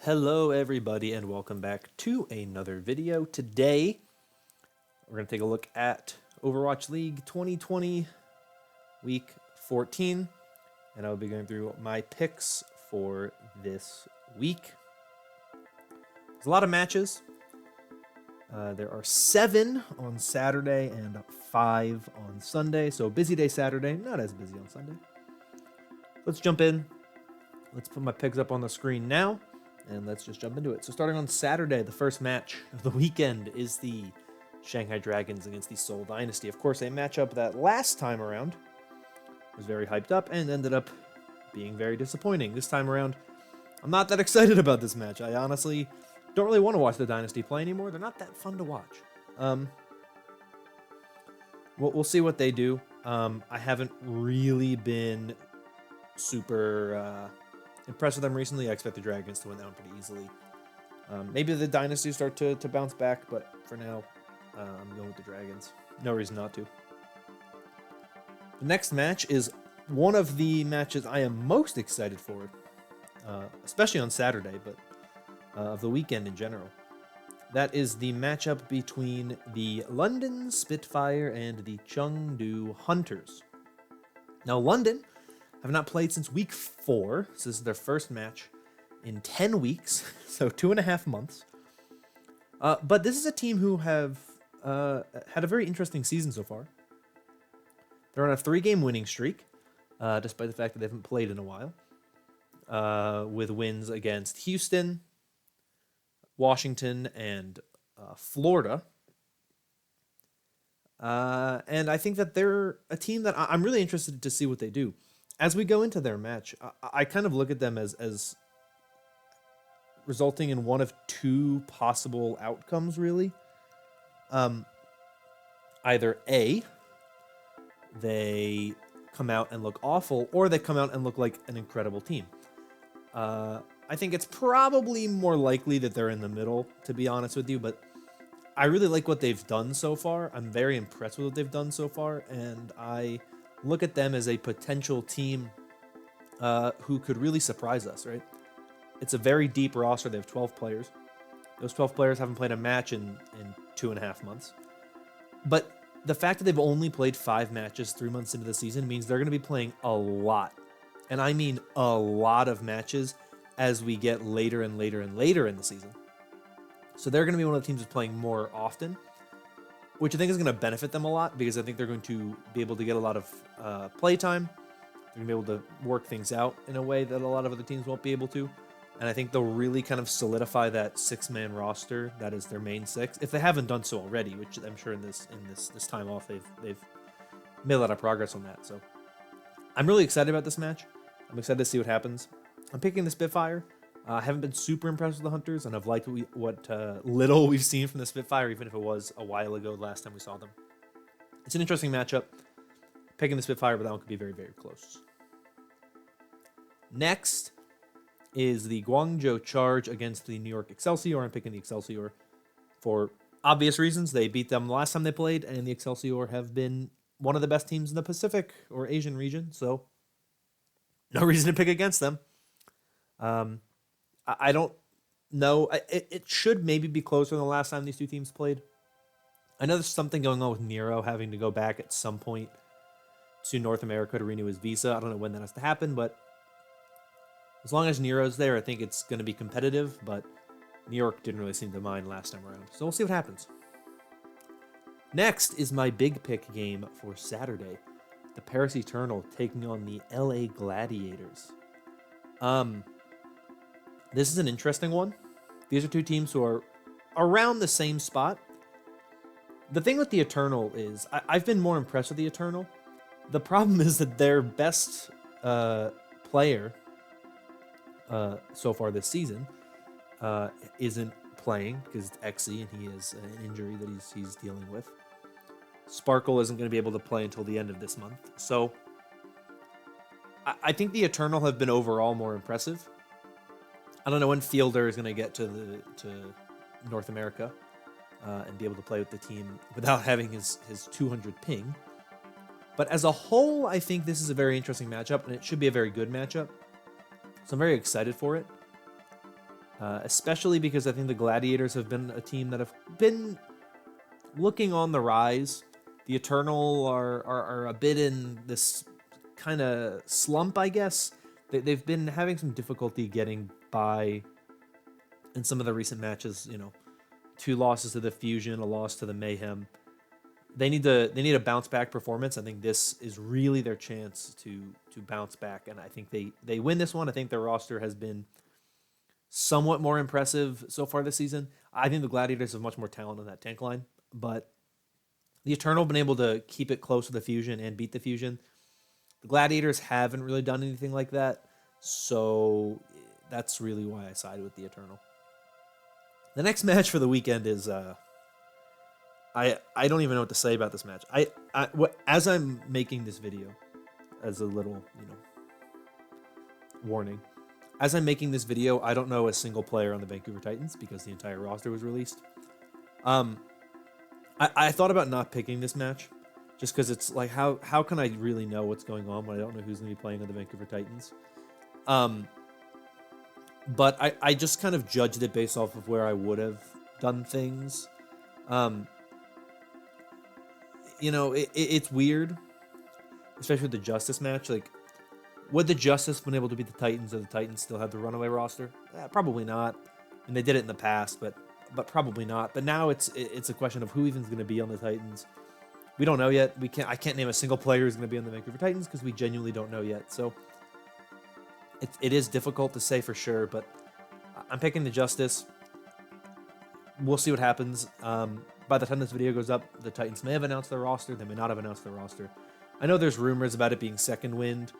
Hello everybody and welcome back to another video. Today we're going to take a look at Overwatch League 2020 week 14 and I'll be going through my picks for this week. There's a lot of matches. There are 7 on Saturday and 5 on Sunday, so busy day Saturday, not as busy on Sunday. Let's jump in. Let's put my picks up on the screen now. And let's just jump into it. So starting on Saturday, the first match of the weekend is the Shanghai Dragons against the Seoul Dynasty. Of course, a matchup that last time around was very hyped up and ended up being very disappointing. This time around, I'm not that excited about this match. I honestly don't really want to watch the Dynasty play anymore. They're not that fun to watch. We'll see what they do. I haven't really been super... impressed with them recently. I expect the Dragons to win that one pretty easily. Maybe the Dynasty start to bounce back, but for now, I'm going with the Dragons. No reason not to. The next match is one of the matches I am most excited for, especially on Saturday, but of the weekend in general. That is the matchup between the London Spitfire and the Chengdu Hunters. Now, London have not played since week 4, so this is their first match in 10 weeks, so 2.5 months. But this is a team who have had a very interesting season so far. They're on a 3-game winning streak, despite the fact that they haven't played in a while, with wins against Houston, Washington, and Florida. And I think that they're a team that I'm really interested to see what they do. As we go into their match, I kind of look at them as resulting in one of 2 possible outcomes, really. Either A, they come out and look awful, or they come out and look like an incredible team. I think it's probably more likely that they're in the middle, to be honest with you, but I really like what they've done so far. I'm very impressed with what they've done so far, and I look at them as a potential team who could really surprise us, right? It's a very deep roster. They have 12 players. Those 12 players haven't played a match in 2.5 months. But the fact that they've only played 5 matches 3 months into the season means they're going to be playing a lot. And I mean a lot of matches as we get later and later and later in the season. So they're going to be one of the teams that's playing more often, which I think is going to benefit them a lot because I think they're going to be able to get a lot of play time. They're going to be able to work things out in a way that a lot of other teams won't be able to. And I think they'll really kind of solidify that 6-man roster that is their main 6, if they haven't done so already, which I'm sure in this time off they've made a lot of progress on that. So I'm really excited about this match. I'm excited to see what happens. I'm picking the Spitfire. I haven't been super impressed with the Hunters, and I've liked what little we've seen from the Spitfire, even if it was a while ago the last time we saw them. It's an interesting matchup. Picking the Spitfire, but that one could be very, very close. Next is the Guangzhou Charge against the New York Excelsior. I'm picking the Excelsior for obvious reasons. They beat them the last time they played, and the Excelsior have been one of the best teams in the Pacific or Asian region, so no reason to pick against them. I don't know. It should maybe be closer than the last time these two teams played. I know there's something going on with Nero having to go back at some point to North America to renew his visa. I don't know when that has to happen, but as long as Nero's there, I think it's going to be competitive, but New York didn't really seem to mind last time around. So we'll see what happens. Next is my big pick game for Saturday. The Paris Eternal taking on the LA Gladiators. This is an interesting one. These are 2 teams who are around the same spot. The thing with the Eternal is, I've been more impressed with the Eternal. The problem is that their best player so far this season isn't playing because it's Exy and he has an injury that he's dealing with. Sparkle isn't going to be able to play until the end of this month. So I think the Eternal have been overall more impressive. I don't know when Fielder is going to get to North America and be able to play with the team without having his 200 ping. But as a whole, I think this is a very interesting matchup, and it should be a very good matchup. So I'm very excited for it. especially because I think the Gladiators have been a team that have been looking on the rise. The Eternal are a bit in this kind of slump, I guess. They've been having some difficulty getting by in some of the recent matches. 2 losses to the Fusion, a loss to the Mayhem. They need a bounce back performance. I think this is really their chance to bounce back, and I think they win this one. I think their roster has been somewhat more impressive so far this season. I think the Gladiators have much more talent on that tank line, but the Eternal have been able to keep it close to the Fusion and beat the Fusion. The Gladiators haven't really done anything like that, so that's really why I side with the Eternal. The next match for the weekend is I don't even know what to say about this match. As I'm making this video, as a little warning, as I'm making this video, I don't know a single player on the Vancouver Titans because the entire roster was released. I thought about not picking this match just because it's like how can I really know what's going on when I don't know who's going to be playing on the Vancouver Titans. But I just kind of judged it based off of where I would have done things. It's weird, especially with the Justice match. Like, would the Justice been able to beat the Titans, or the Titans still have the runaway roster? Probably not. And they did it in the past, but probably not. But now it's a question of who even's going to be on the Titans. We don't know yet. I can't name a single player who's going to be on the Vancouver Titans because we genuinely don't know yet. So it is difficult to say for sure, but I'm picking the Justice. We'll see what happens. By the time this video goes up, the Titans may have announced their roster. They may not have announced their roster. I know there's rumors about it being Second Wind.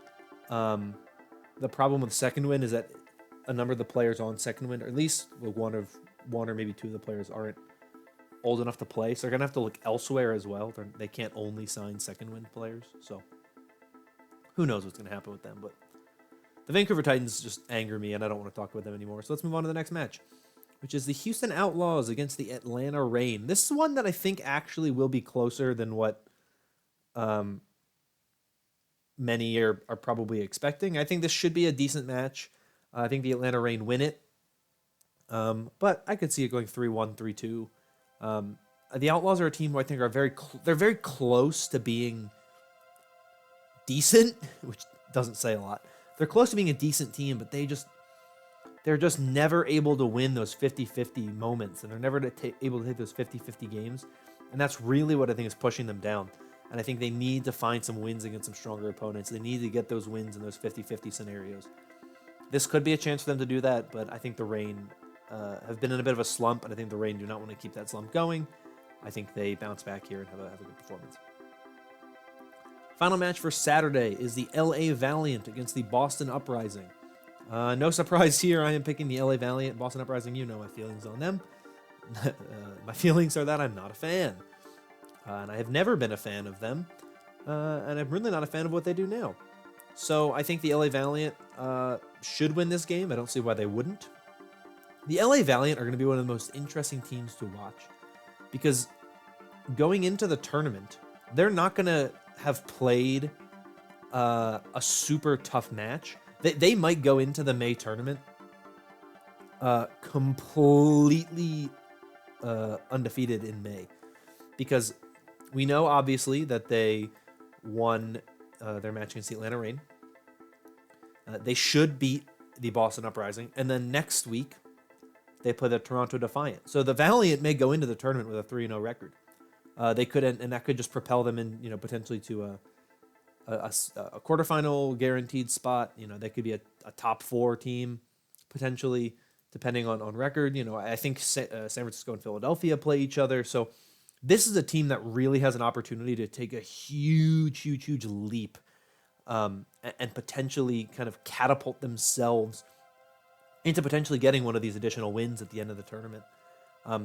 The problem with Second Wind is that a number of the players on Second Wind, or at least one or maybe 2 of the players, aren't old enough to play. So they're going to have to look elsewhere as well. They can't only sign Second Wind players. So who knows what's going to happen with them. But the Vancouver Titans just anger me, and I don't want to talk about them anymore. So let's move on to the next match, which is the Houston Outlaws against the Atlanta Reign. This is one that I think actually will be closer than what many are probably expecting. I think this should be a decent match. I think the Atlanta Reign win it. But I could see it going 3-1, 3-2. The Outlaws are a team who I think are they're very close to being decent, which doesn't say a lot. They're close to being a decent team, but they're just never able to win those 50-50 moments, and they're never able to hit those 50-50 games. And that's really what I think is pushing them down. And I think they need to find some wins against some stronger opponents. They need to get those wins in those 50-50 scenarios. This could be a chance for them to do that, but I think the Reign have been in a bit of a slump, and I think the Reign do not want to keep that slump going. I think they bounce back here and have a good performance. Final match for Saturday is the LA Valiant against the Boston Uprising. No surprise here, I am picking the LA Valiant. Boston Uprising, you know my feelings on them. My feelings are that I'm not a fan. And I have never been a fan of them. And I'm really not a fan of what they do now. So I think the LA Valiant should win this game. I don't see why they wouldn't. The LA Valiant are going to be one of the most interesting teams to watch. Because going into the tournament, they're not going to have played a super tough match. They might go into the May tournament completely undefeated in May. Because we know, obviously, that they won their match against the Atlanta Reign. They should beat the Boston Uprising. And then next week, they play the Toronto Defiant. So the Valiant may go into the tournament with a 3-0 record. They could, and that could just propel them in, potentially to a quarterfinal guaranteed spot. They could be a top 4 team, potentially, depending on record. I think San Francisco and Philadelphia play each other. So this is a team that really has an opportunity to take a huge leap and potentially kind of catapult themselves into potentially getting one of these additional wins at the end of the tournament,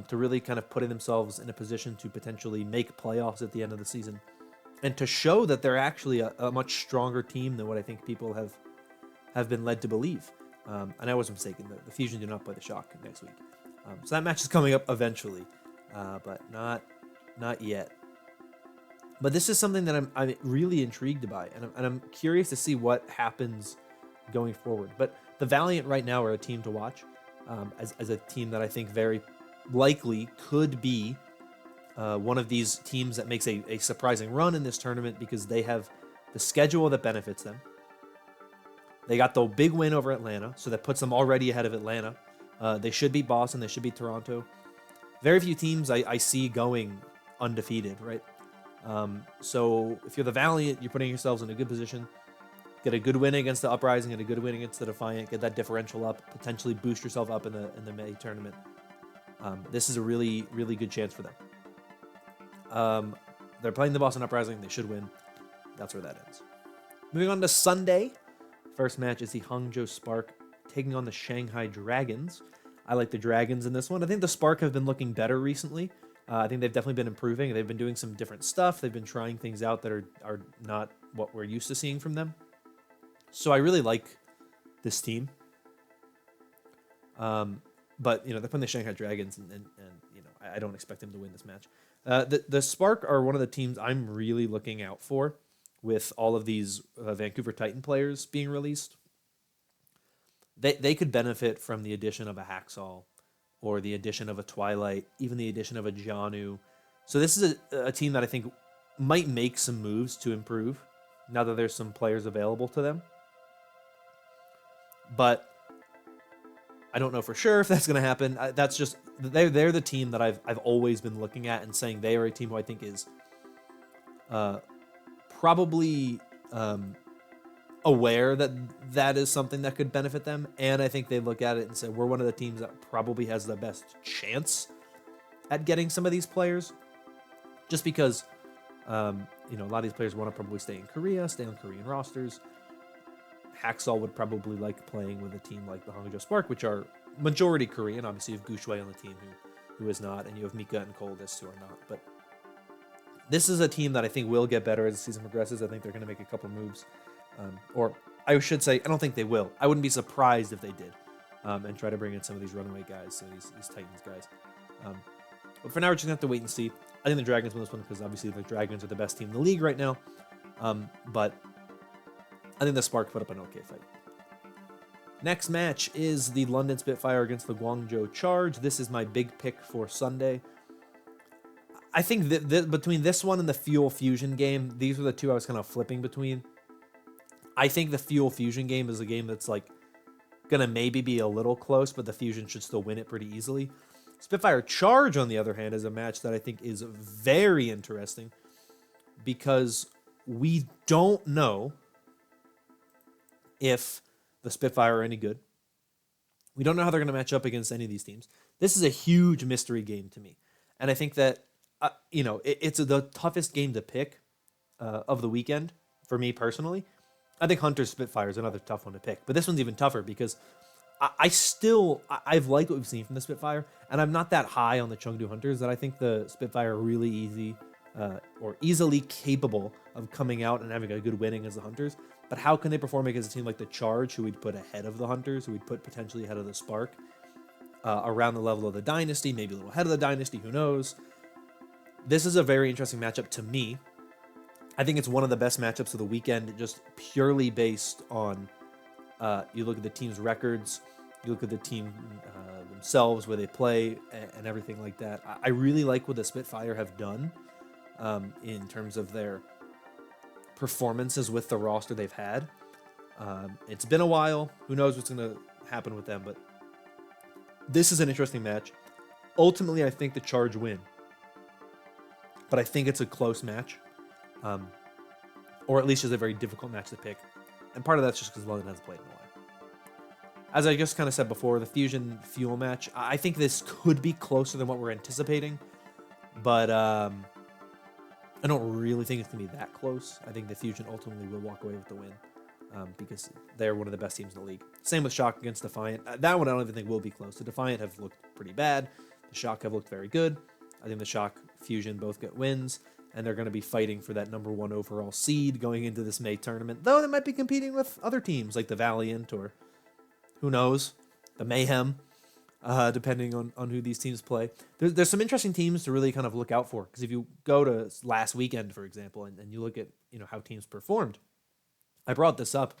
to really kind of putting themselves in a position to potentially make playoffs at the end of the season, and to show that they're actually a much stronger team than what I think people have been led to believe. And I was mistaken. The Fusion do not play the Shock next week. So that match is coming up eventually, but not yet. But this is something that I'm really intrigued by, and I'm curious to see what happens going forward. But the Valiant right now are a team to watch. as a team that I think very likely could be one of these teams that makes a surprising run in this tournament because they have the schedule that benefits them. They got the big win over Atlanta, so that puts them already ahead of Atlanta. They should beat Boston. They should beat Toronto. Very few teams I see going undefeated, right? So if you're the Valiant, you're putting yourselves in a good position. Get a good win against the Uprising and a good win against the Defiant. Get that differential up. Potentially boost yourself up in the May tournament. This is a really, really good chance for them. They're playing the Boston Uprising. They should win. That's where that ends. Moving on to Sunday. First match is the Hangzhou Spark taking on the Shanghai Dragons. I like the Dragons in this one. I think the Spark have been looking better recently. I think they've definitely been improving. They've been doing some different stuff. They've been trying things out that are not what we're used to seeing from them. So I really like this team. But, they're playing the Shanghai Dragons, and I don't expect them to win this match. The Spark are one of the teams I'm really looking out for with all of these Vancouver Titan players being released. They could benefit from the addition of a Hacksaw or the addition of a Twilight, even the addition of a Jianu. So this is a team that I think might make some moves to improve now that there's some players available to them. But I don't know for sure if that's going to happen. That's just they're the team that I've always been looking at and saying they are a team who I think is probably aware that is something that could benefit them, and I think they look at it and say we're one of the teams that probably has the best chance at getting some of these players, just because a lot of these players want to probably stay in Korea, stay on Korean rosters. Hacksaw would probably like playing with a team like the Hangzhou Spark, which are majority Korean. Obviously, you have Gushui on the team who is not, and you have Mika and Coldest who are not. But this is a team that I think will get better as the season progresses. I think they're going to make a couple moves. Or I should say, I don't think they will. I wouldn't be surprised if they did and try to bring in some of these runaway guys, some of these Titans guys. But for now, we're just going to have to wait and see. I think the Dragons win this one because obviously the Dragons are the best team in the league right now. But I think the Spark put up an okay fight. Next match is the London Spitfire against the Guangzhou Charge. This is my big pick for Sunday. I think that between this one and the Fuel Fusion game, these were the two I was kind of flipping between. I think the Fuel Fusion game is a game that's like going to maybe be a little close, but the Fusion should still win it pretty easily. Spitfire Charge, on the other hand, is a match that I think is very interesting because we don't know if the Spitfire are any good. We don't know how they're going to match up against any of these teams. This is a huge mystery game to me. And I think that, it's the toughest game to pick of the weekend for me personally. I think Hunter's Spitfire is another tough one to pick. But this one's even tougher because I've liked what we've seen from the Spitfire, and I'm not that high on the Chengdu Hunters that I think the Spitfire are really easily capable of coming out and having a good winning as the Hunters. But how can they perform against a team like the Charge, who we'd put ahead of the Hunters, who we'd put potentially ahead of the Spark, around the level of the Dynasty, maybe a little ahead of the Dynasty, who knows? This is a very interesting matchup to me. I think it's one of the best matchups of the weekend, just purely based on you look at the team's records, you look at the team themselves, where they play, and everything like that. I really like what the Spitfire have done in terms of their performances with the roster they've had. It's been a while. Who knows what's going to happen with them, but this is an interesting match. Ultimately, I think the Charge win, but I think it's a close match. Or at least it's a very difficult match to pick. And part of that's just because London hasn't played in a while. As I just kind of said before, the Fusion Fuel match, I think this could be closer than what we're anticipating. But I don't really think it's going to be that close. I think the Fusion ultimately will walk away with the win because they're one of the best teams in the league. Same with Shock against Defiant. That one I don't even think will be close. The Defiant have looked pretty bad. The Shock have looked very good. I think the Shock Fusion both get wins. And they're going to be fighting for that number 1 overall seed going into this May tournament. Though they might be competing with other teams like the Valiant or who knows, the Mayhem, depending on who these teams play. There's some interesting teams to really kind of look out for. Because if you go to last weekend, for example, and you look at how teams performed, I brought this up.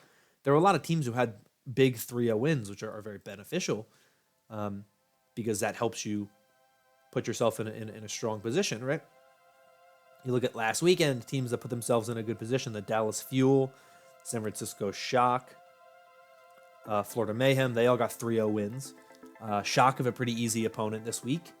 There were a lot of teams who had big 3-0 wins, which are very beneficial. because that helps you put yourself in a strong position, right? You look at last weekend, teams that put themselves in a good position: the Dallas Fuel, San Francisco Shock, Florida Mayhem. They all got 3-0 wins. Shock have a pretty easy opponent this week.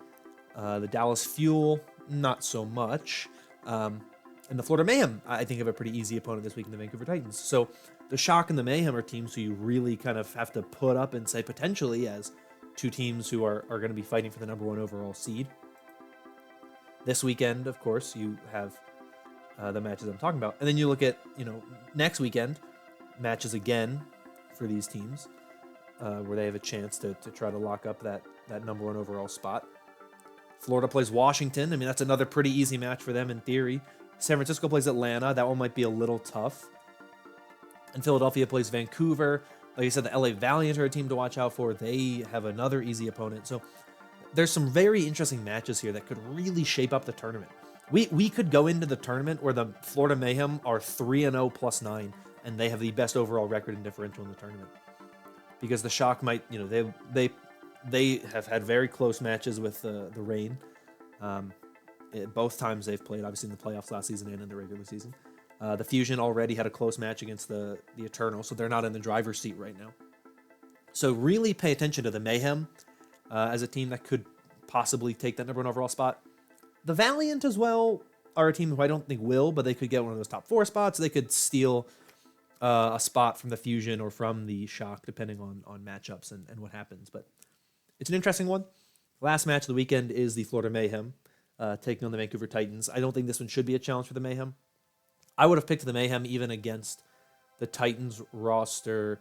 The Dallas Fuel, not so much. And the Florida Mayhem, I think, have a pretty easy opponent this week in the Vancouver Titans. So the Shock and the Mayhem are teams who you really kind of have to put up and say potentially as two teams who are going to be fighting for the #1 overall seed. This weekend, of course, you have the matches I'm talking about. And then you look at, next weekend, matches again for these teams where they have a chance to try to lock up that #1 overall spot. Florida plays Washington. I mean, that's another pretty easy match for them in theory. San Francisco plays Atlanta. That one might be a little tough. And Philadelphia plays Vancouver. Like I said, the LA Valiant are a team to watch out for. They have another easy opponent. So there's some very interesting matches here that could really shape up the tournament. We could go into the tournament where the Florida Mayhem are 3-0 +9, and they have the best overall record and differential in the tournament. Because the Shock might, they have had very close matches with the Reign. Both times they've played, obviously in the playoffs last season and in the regular season. The Fusion already had a close match against the Eternal, so they're not in the driver's seat right now. So really pay attention to the Mayhem as a team that could possibly take that #1 overall spot. The Valiant as well are a team who I don't think will, but they could get one of those top 4 spots. They could steal a spot from the Fusion or from the Shock, depending on matchups and what happens. But it's an interesting one. Last match of the weekend is the Florida Mayhem taking on the Vancouver Titans. I don't think this one should be a challenge for the Mayhem. I would have picked the Mayhem even against the Titans roster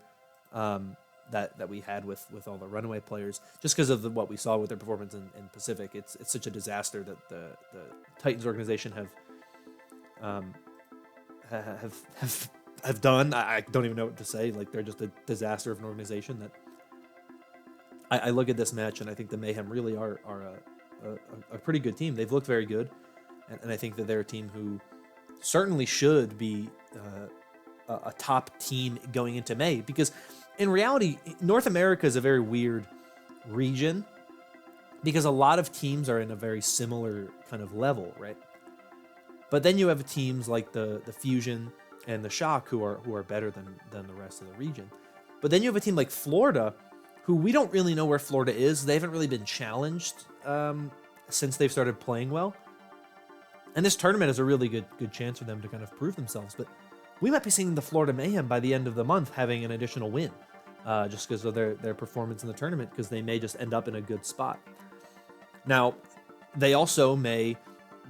that we had with all the runaway players, just because of what we saw with their performance in Pacific. It's such a disaster that the Titans organization have done. I don't even know what to say. Like, they're just a disaster of an organization. That I look at this match and I think the Mayhem really are a pretty good team. They've looked very good, and I think that they're a team who certainly should be a top team going into May, because in reality, North America is a very weird region because a lot of teams are in a very similar kind of level, right? But then you have teams like the Fusion and the Shock who are better than the rest of the region. But then you have a team like Florida, who we don't really know where Florida is. They haven't really been challenged since they've started playing well. And this tournament is a really good chance for them to kind of prove themselves. But we might be seeing the Florida Mayhem by the end of the month having an additional win, just because of their performance in the tournament, because they may just end up in a good spot. Now, they also may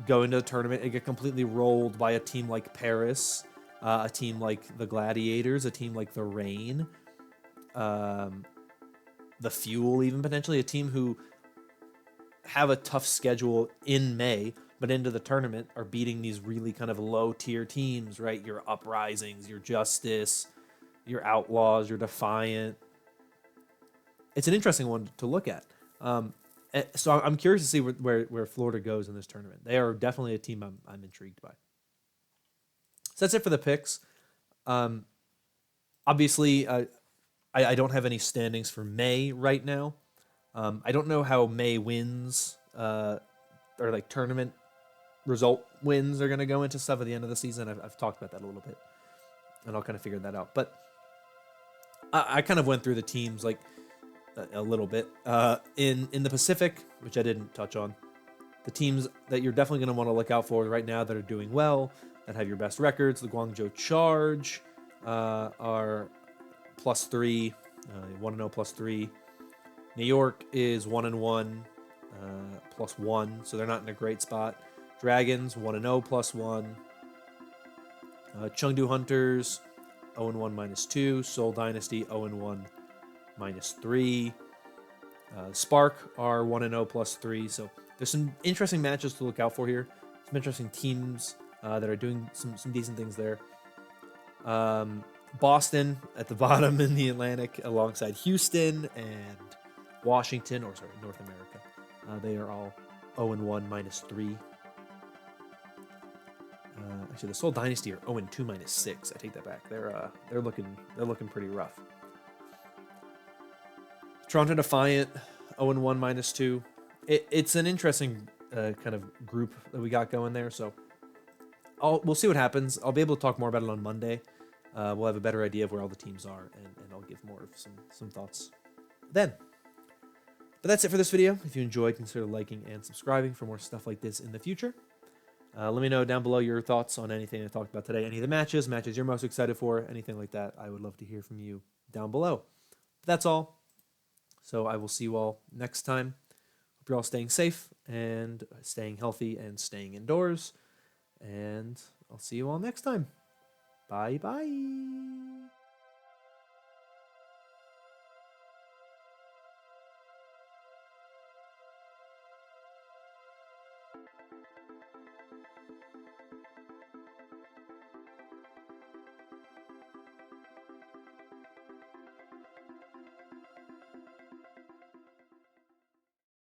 go into the tournament and get completely rolled by a team like Paris, a team like the Gladiators, a team like the Reign, the Fuel, even potentially a team who have a tough schedule in May, but into the tournament are beating these really kind of low-tier teams, right? Your Uprisings, your Justice, your Outlaws, your Defiant. It's an interesting one to look at. So I'm curious to see where Florida goes in this tournament. They are definitely a team I'm intrigued by. So that's it for the picks. Obviously, I don't have any standings for May right now. I don't know how May wins or like tournament result wins are going to go into stuff at the end of the season. I've talked about that a little bit, and I'll kind of figure that out. But I kind of went through the teams like a little bit. In the Pacific, which I didn't touch on, the teams that you're definitely going to want to look out for right now that are doing well, that have your best records, the Guangzhou Charge are +3, 1-0 +3. New York is 1-1, +1, so they're not in a great spot. Dragons 1-0 +1. Chengdu Hunters 0-1 -2. Seoul Dynasty 0-1 -3. Spark are 1-0 +3. So there's some interesting matches to look out for here. Some interesting teams that are doing some decent things there. Boston at the bottom in the Atlantic alongside Houston and Washington, North America. They are all 0-1 -3. Actually, the Seoul Dynasty are 0-2 -6. I take that back. They're looking pretty rough. Toronto Defiant 0-1 -2. It's an interesting kind of group that we got going there. So we'll see what happens. I'll be able to talk more about it on Monday. We'll have a better idea of where all the teams are, and I'll give more of some thoughts then. But that's it for this video. If you enjoyed, consider liking and subscribing for more stuff like this in the future. Let me know down below your thoughts on anything I talked about today. Any of the matches you're most excited for, anything like that. I would love to hear from you down below. But that's all. So I will see you all next time. Hope you're all staying safe and staying healthy and staying indoors. And I'll see you all next time. Bye-bye.